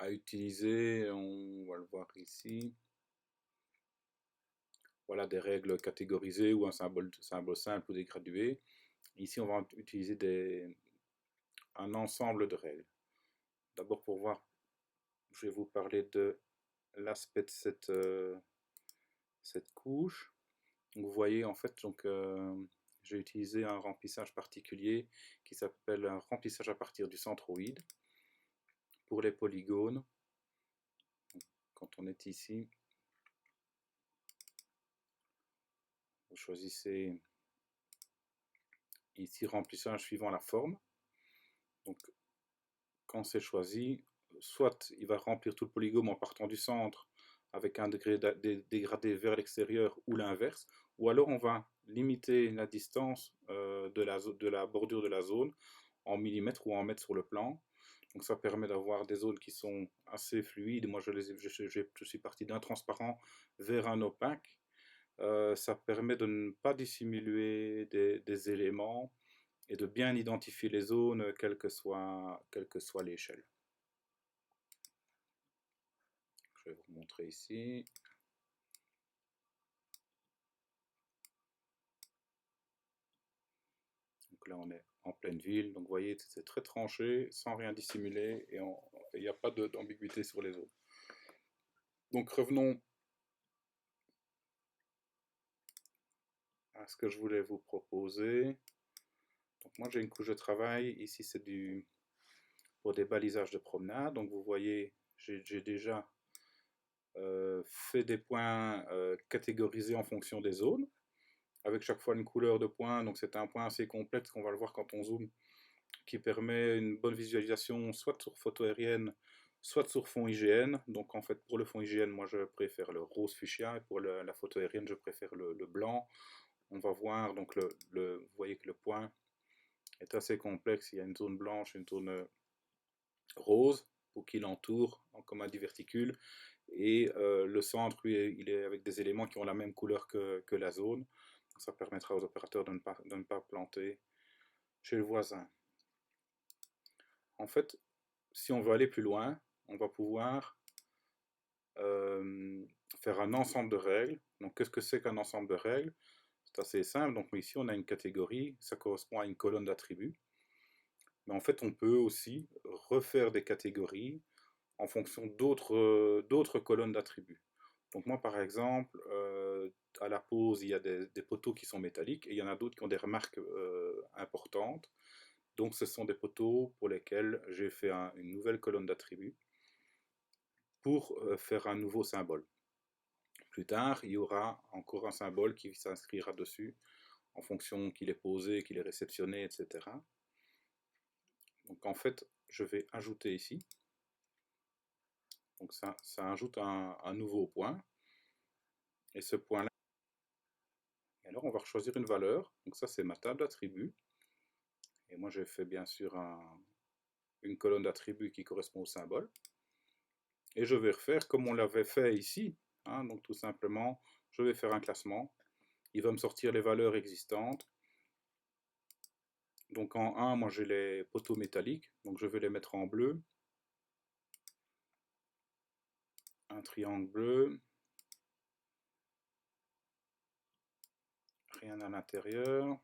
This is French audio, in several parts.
à utiliser, on va le voir ici. Voilà des règles catégorisées ou un symbole simple ou des gradués. Ici, on va utiliser un ensemble de règles. D'abord, pour voir, je vais vous parler de l'aspect de cette couche. Donc, vous voyez, en fait, j'ai utilisé un remplissage particulier qui s'appelle un remplissage à partir du centroïde pour les polygones. Donc, quand on est ici, vous choisissez ici remplissage suivant la forme. Donc, quand c'est choisi, soit il va remplir tout le polygone en partant du centre avec un degré dégradé vers l'extérieur ou l'inverse, ou alors on va limiter la distance de la bordure de la zone en millimètres ou en mètres sur le plan. Donc ça permet d'avoir des zones qui sont assez fluides. Moi je suis parti d'un transparent vers un opaque. Ça permet de ne pas dissimuler des éléments et de bien identifier les zones, quelle que soit l'échelle. Je vais vous montrer ici. Donc là, on est en pleine ville. Donc vous voyez, c'est très tranché, sans rien dissimuler, et il n'y a pas d'ambiguïté sur les zones. Donc revenons à ce que je voulais vous proposer. Donc moi, j'ai une couche de travail. Ici, c'est pour des balisages de promenade. Donc vous voyez, j'ai déjà fait des points catégorisés en fonction des zones, avec chaque fois une couleur de point. Donc c'est un point assez complexe qu'on va le voir quand on zoome, qui permet une bonne visualisation soit sur photo aérienne, soit sur fond IGN. Donc en fait pour le fond IGN, moi je préfère le rose fuchsia, et pour la photo aérienne je préfère le blanc. On va voir, donc vous voyez que le point est assez complexe. Il y a une zone blanche, une zone rose pour qui l'entoure comme un diverticule, et le centre lui il est avec des éléments qui ont la même couleur que la zone. Ça permettra aux opérateurs de ne pas planter chez le voisin. En fait, si on veut aller plus loin, on va pouvoir faire un ensemble de règles. Donc qu'est-ce que c'est qu'un ensemble de règles? C'est assez simple. Donc ici on a une catégorie, ça correspond à une colonne d'attributs. Mais en fait on peut aussi refaire des catégories en fonction d'autres colonnes d'attributs. Donc moi par exemple, à la pose il y a des poteaux qui sont métalliques et il y en a d'autres qui ont des remarques importantes. Donc ce sont des poteaux pour lesquels j'ai fait une nouvelle colonne d'attributs pour faire un nouveau symbole. Plus tard, il y aura encore un symbole qui s'inscrira dessus en fonction qu'il est posé, qu'il est réceptionné, etc. Donc en fait, je vais ajouter ici. Donc ça ajoute un nouveau point. Et ce point-là, alors on va choisir une valeur. Donc ça, c'est ma table d'attributs. Et moi, j'ai fait bien sûr une colonne d'attributs qui correspond au symbole. Et je vais refaire comme on l'avait fait ici. Hein, donc tout simplement, je vais faire un classement. Il va me sortir les valeurs existantes. Donc en 1, moi j'ai les poteaux métalliques, donc je vais les mettre en bleu. Un triangle bleu. Rien à l'intérieur.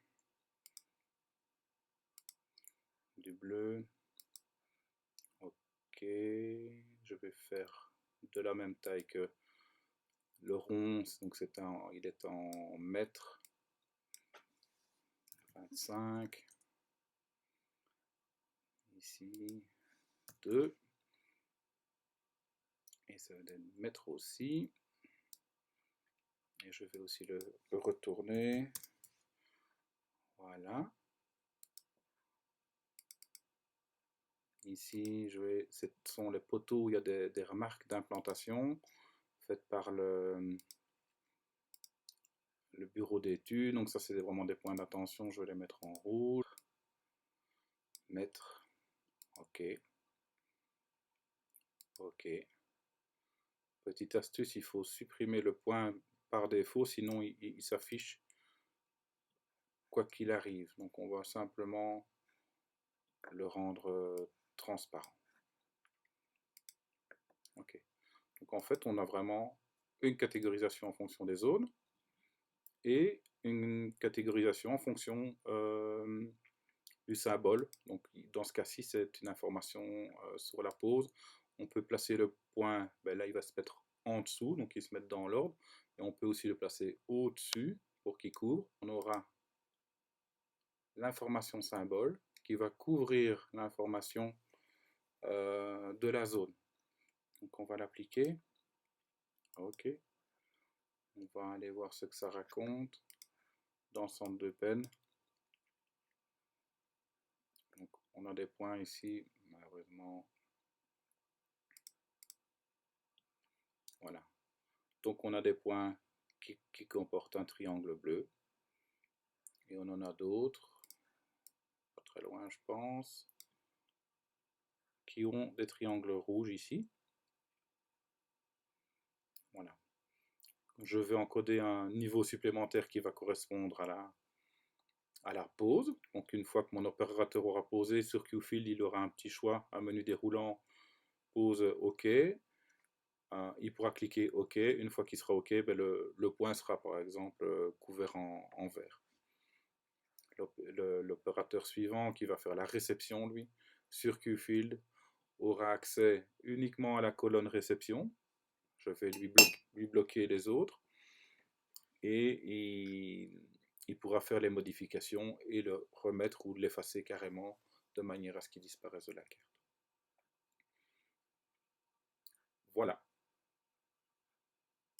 Du bleu. Ok. Je vais faire de la même taille que le rond, donc il est en mètres. 25. Ici, 2. Et ça va être mètres aussi. Et je vais aussi le retourner. Voilà. Ici, ce sont les poteaux où il y a des remarques d'implantation faites par le bureau d'études. Donc ça, c'est vraiment des points d'attention. Je vais les mettre en rouge. Mettre. OK. OK. Petite astuce, il faut supprimer le point par défaut, sinon il s'affiche quoi qu'il arrive. Donc on va simplement le rendre transparent. Donc en fait, on a vraiment une catégorisation en fonction des zones et une catégorisation en fonction du symbole. Donc dans ce cas-ci, c'est une information sur la pose. On peut placer le point, ben là il va se mettre en dessous, donc il se met dans l'ordre. Et on peut aussi le placer au-dessus pour qu'il couvre. On aura l'information symbole qui va couvrir l'information de la zone. Donc on va l'appliquer. OK. On va aller voir ce que ça raconte dans centre de peine. Donc on a des points ici, malheureusement. Voilà. Donc on a des points qui comportent un triangle bleu. Et on en a d'autres, pas très loin je pense, qui ont des triangles rouges ici. Voilà. Je vais encoder un niveau supplémentaire qui va correspondre à la pose. Donc une fois que mon opérateur aura posé sur QField, il aura un petit choix, un menu déroulant, pose OK. Il pourra cliquer OK. Une fois qu'il sera OK, ben le point sera par exemple couvert en vert. L'opérateur suivant qui va faire la réception, lui, sur QField, aura accès uniquement à la colonne réception. Je vais lui bloquer les autres. Et il pourra faire les modifications et le remettre ou l'effacer carrément de manière à ce qu'il disparaisse de la carte. Voilà.